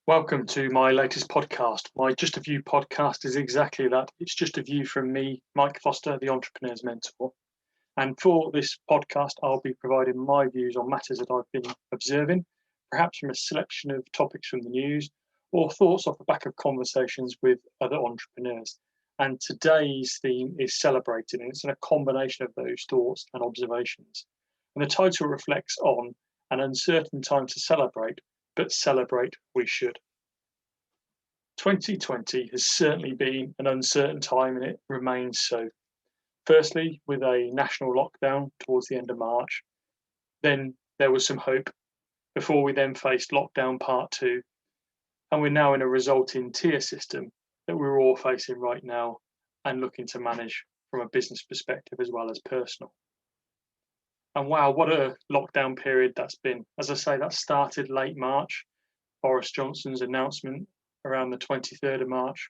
Welcome to my latest podcast. My Just a View podcast is exactly that. It's just a view from me, Mike Foster, the Entrepreneur's Mentor. And for this podcast, I'll be providing my views on matters that I've been observing, perhaps from a selection of topics from the news or thoughts off the back of conversations with other entrepreneurs. And today's theme is celebrating, and it's in a combination of those thoughts and observations. And the title reflects on an uncertain time to celebrate, but celebrate we should. 2020 has certainly been an uncertain time and it remains so. Firstly, with a national lockdown towards the end of March, then there was some hope before we then faced lockdown part two. And we're now in a resulting tier system that we're all facing right now and looking to manage from a business perspective as well as personal. And wow, what a lockdown period that's been. As I say, that started late March, Boris Johnson's announcement around the 23rd of March.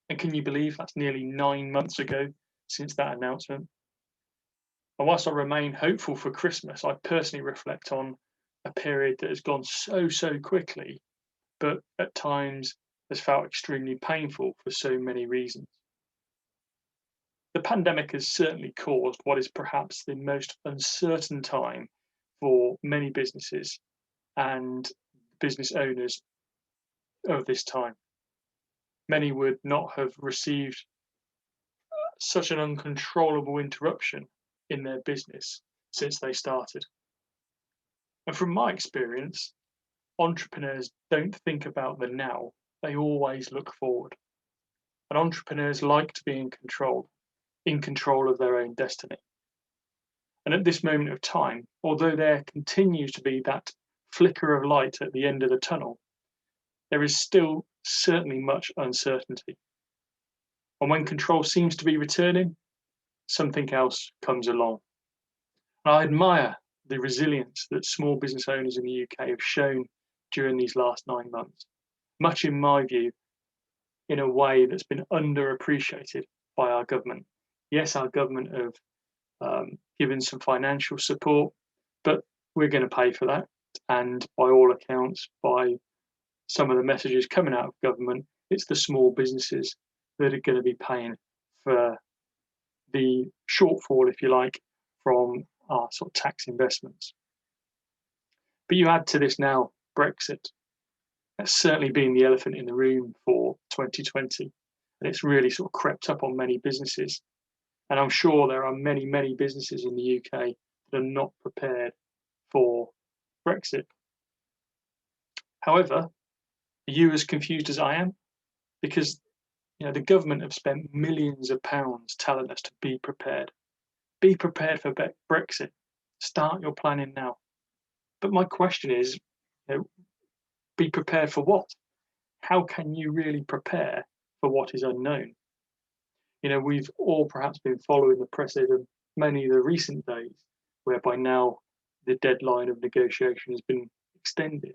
And can you believe that's nearly 9 months ago since that announcement? And whilst I remain hopeful for Christmas, I personally reflect on a period that has gone so quickly, but at times has felt extremely painful for so many reasons. The pandemic has certainly caused what is perhaps the most uncertain time for many businesses and business owners of this time. Many would not have received such an uncontrollable interruption in their business since they started. And from my experience, entrepreneurs don't think about the now, they always look forward. And entrepreneurs like to be in control of their own destiny. And at this moment of time, although there continues to be that flicker of light at the end of the tunnel, there is still certainly much uncertainty. And when control seems to be returning, something else comes along. And I admire the resilience that small business owners in the UK have shown during these last 9 months, much in my view, in a way that's been underappreciated by our government. Yes, our government have given some financial support, but we're going to pay for that. And by all accounts, by some of the messages coming out of government, it's the small businesses that are going to be paying for the shortfall, if you like, from our sort of tax investments. But you add to this now Brexit. That's certainly been the elephant in the room for 2020, and it's really sort of crept up on many businesses. And I'm sure there are many businesses in the UK that are not prepared for Brexit. However, are you as confused as I am? Because the government have spent millions of pounds telling us to be prepared. Be prepared for Brexit. Start your planning now. But my question is, be prepared for what? How can you really prepare for what is unknown? We've all perhaps been following the press over many of the recent days, whereby now the deadline of negotiation has been extended.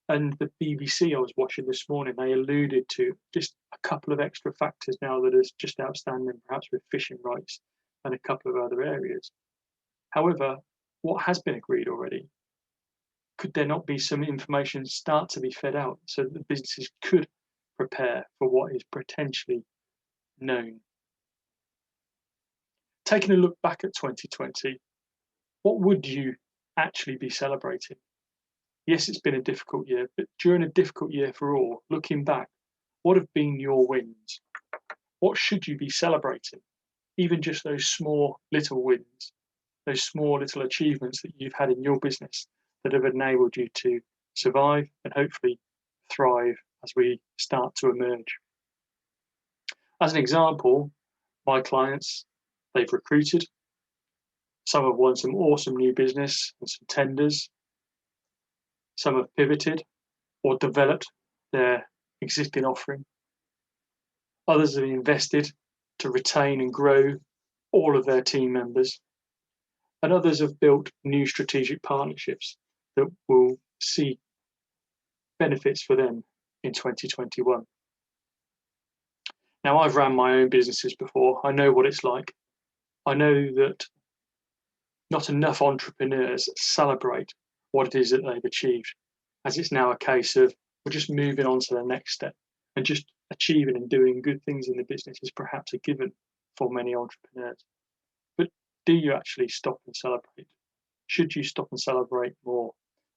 And the BBC I was watching this morning, they alluded to just a couple of extra factors now that is just outstanding, perhaps with fishing rights and a couple of other areas. However, what has been agreed already? Could there not be some information start to be fed out so that the businesses could prepare for what is potentially known? Taking a look back at 2020, what would you actually be celebrating? Yes, it's been a difficult year, but during a difficult year for all, looking back, what have been your wins? What should you be celebrating? Even just those small little wins, those small little achievements that you've had in your business that have enabled you to survive and hopefully thrive as we start to emerge. As an example, my clients, they've recruited. Some have won some awesome new business and some tenders. Some have pivoted or developed their existing offering. Others have invested to retain and grow all of their team members. And others have built new strategic partnerships that will see benefits for them in 2021. Now, I've ran my own businesses before. I know what it's like. I know that not enough entrepreneurs celebrate what it is that they've achieved, as it's now a case of or just moving on to the next step, and just achieving and doing good things in the business is perhaps a given for many entrepreneurs. But do you actually stop and celebrate? Should you stop and celebrate more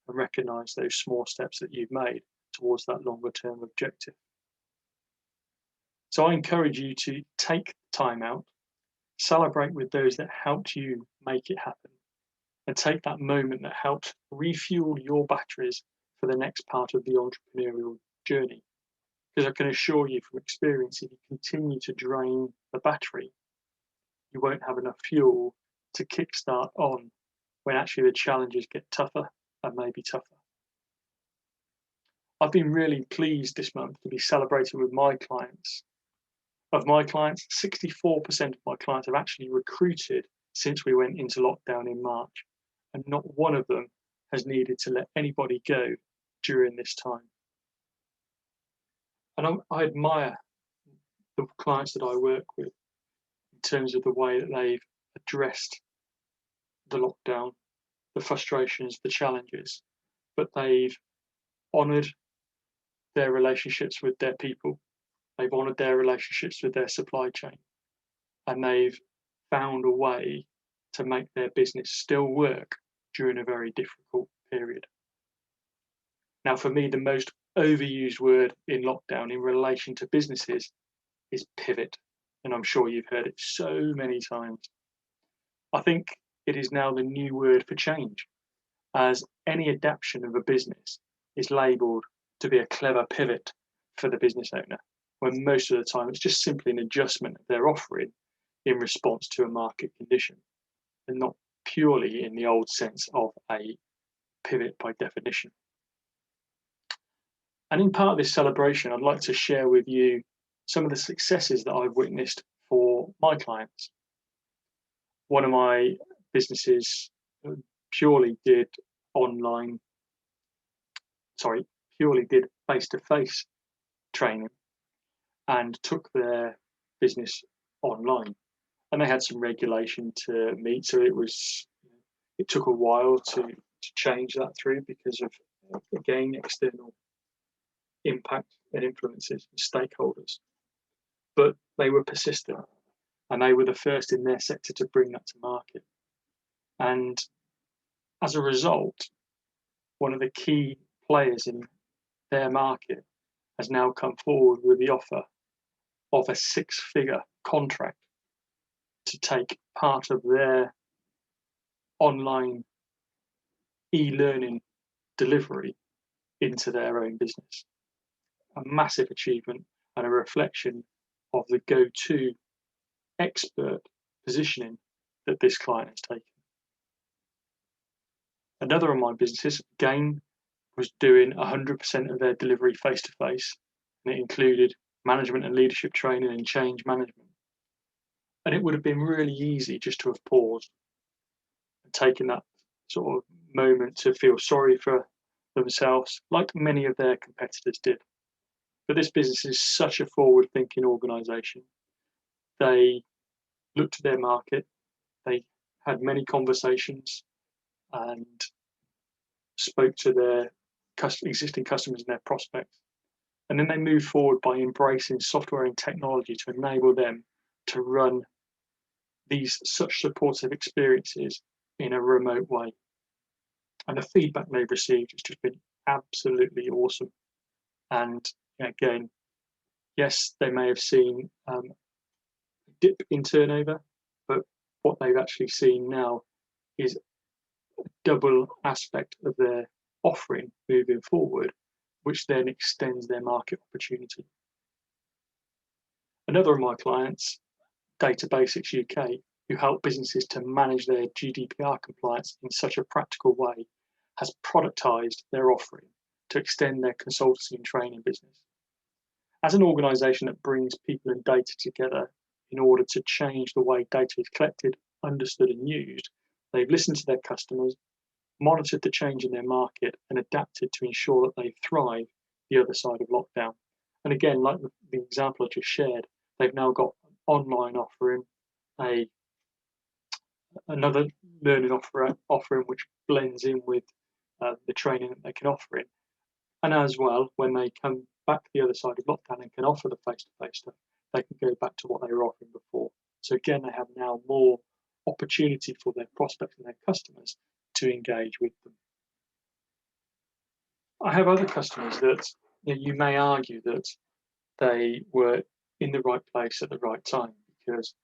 and recognize those small steps that you've made towards that longer term objective? So I encourage you to take time out, celebrate with those that helped you make it happen, and take that moment that helps refuel your batteries for the next part of the entrepreneurial journey. Because I can assure you from experience, if you continue to drain the battery, you won't have enough fuel to kickstart on when actually the challenges get tougher and maybe tougher. I've been really pleased this month to be celebrating with my clients. Of my clients, 64% of my clients have actually recruited since we went into lockdown in March, and not one of them has needed to let anybody go during this time. And I admire the clients that I work with in terms of the way that they've addressed the lockdown, the frustrations, the challenges, but they've honoured their relationships with their people, they've honoured their relationships with their supply chain, and they've found a way to make their business still work during a very difficult period. Now, for me, the most overused word in lockdown in relation to businesses is pivot, and I'm sure you've heard it so many times. I think it is now the new word for change, as any adaptation of a business is labelled to be a clever pivot for the business owner, when most of the time it's just simply an adjustment of their offering in response to a market condition, and not purely in the old sense of a pivot by definition. And in part of this celebration, I'd like to share with you some of the successes that I've witnessed for my clients. One of my businesses purely did face-to-face training and took their business online. And they had some regulation to meet, so it took a while to change that through because of, again, external impact and influences and stakeholders. But they were persistent, and they were the first in their sector to bring that to market. And as a result, one of the key players in their market has now come forward with the offer of a six-figure contract to take part of their online e-learning delivery into their own business. A massive achievement and a reflection of the go-to expert positioning that this client has taken. Another of my businesses, again, was doing 100% of their delivery face-to-face, and it included management and leadership training and change management. And it would have been really easy just to have paused and taken that sort of moment to feel sorry for themselves, like many of their competitors did. But this business is such a forward-thinking organisation. They looked at their market, they had many conversations and spoke to their existing customers and their prospects. And then they moved forward by embracing software and technology to enable them to run these such supportive experiences in a remote way. And the feedback they've received has just been absolutely awesome. And again, yes, they may have seen a dip in turnover, but what they've actually seen now is a double aspect of their offering moving forward, which then extends their market opportunity. Another of my clients, Data Basics UK, who help businesses to manage their GDPR compliance in such a practical way, has productized their offering to extend their consultancy and training business. As an organisation that brings people and data together in order to change the way data is collected, understood and used, they've listened to their customers, monitored the change in their market and adapted to ensure that they thrive the other side of lockdown. And again, like the example I just shared, they've now got an online offering, another learning offering which blends in with the training that they can offer in, And as well, when they come back the other side of lockdown and can offer the face-to-face stuff, they can go back to what they were offering before. So again, they have now more opportunity for their prospects and their customers to engage with them. I have other customers that you may argue that they were in the right place at the right time because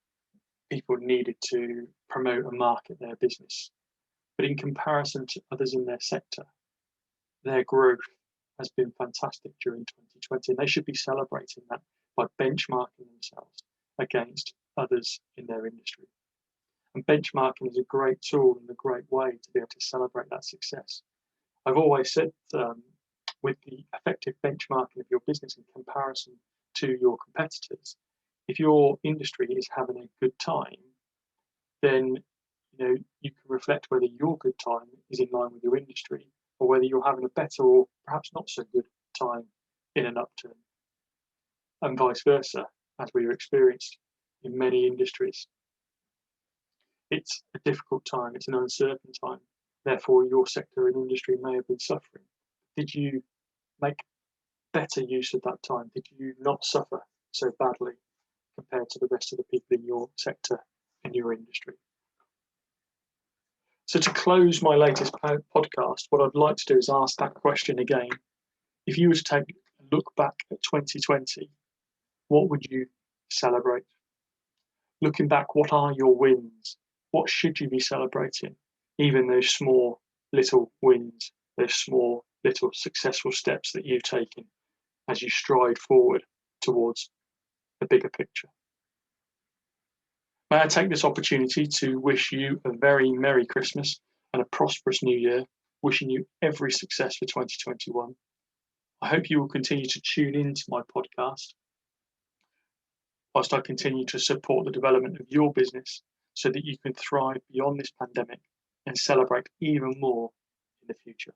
people needed to promote and market their business. But in comparison to others in their sector, their growth has been fantastic during 2020, and they should be celebrating that by benchmarking themselves against others in their industry. And benchmarking is a great tool and a great way to be able to celebrate that success. I've always said with the effective benchmarking of your business in comparison to your competitors, if your industry is having a good time, then you can reflect whether your good time is in line with your industry or whether you're having a better or perhaps not so good time in an upturn, and vice versa, as we experienced in many industries. It's a difficult time, it's an uncertain time, therefore your sector and industry may have been suffering. Did you make better use of that time? Did you not suffer so badly compared to the rest of the people in your sector and your industry? So to close my latest podcast, what I'd like to do is ask that question again. If you were to take a look back at 2020, what would you celebrate? Looking back, what are your wins? What should you be celebrating? Even those small little wins, those small little successful steps that you've taken as you stride forward towards the bigger picture. May I take this opportunity to wish you a very Merry Christmas and a prosperous New Year, wishing you every success for 2021. I hope you will continue to tune into my podcast whilst I continue to support the development of your business so that you can thrive beyond this pandemic and celebrate even more in the future.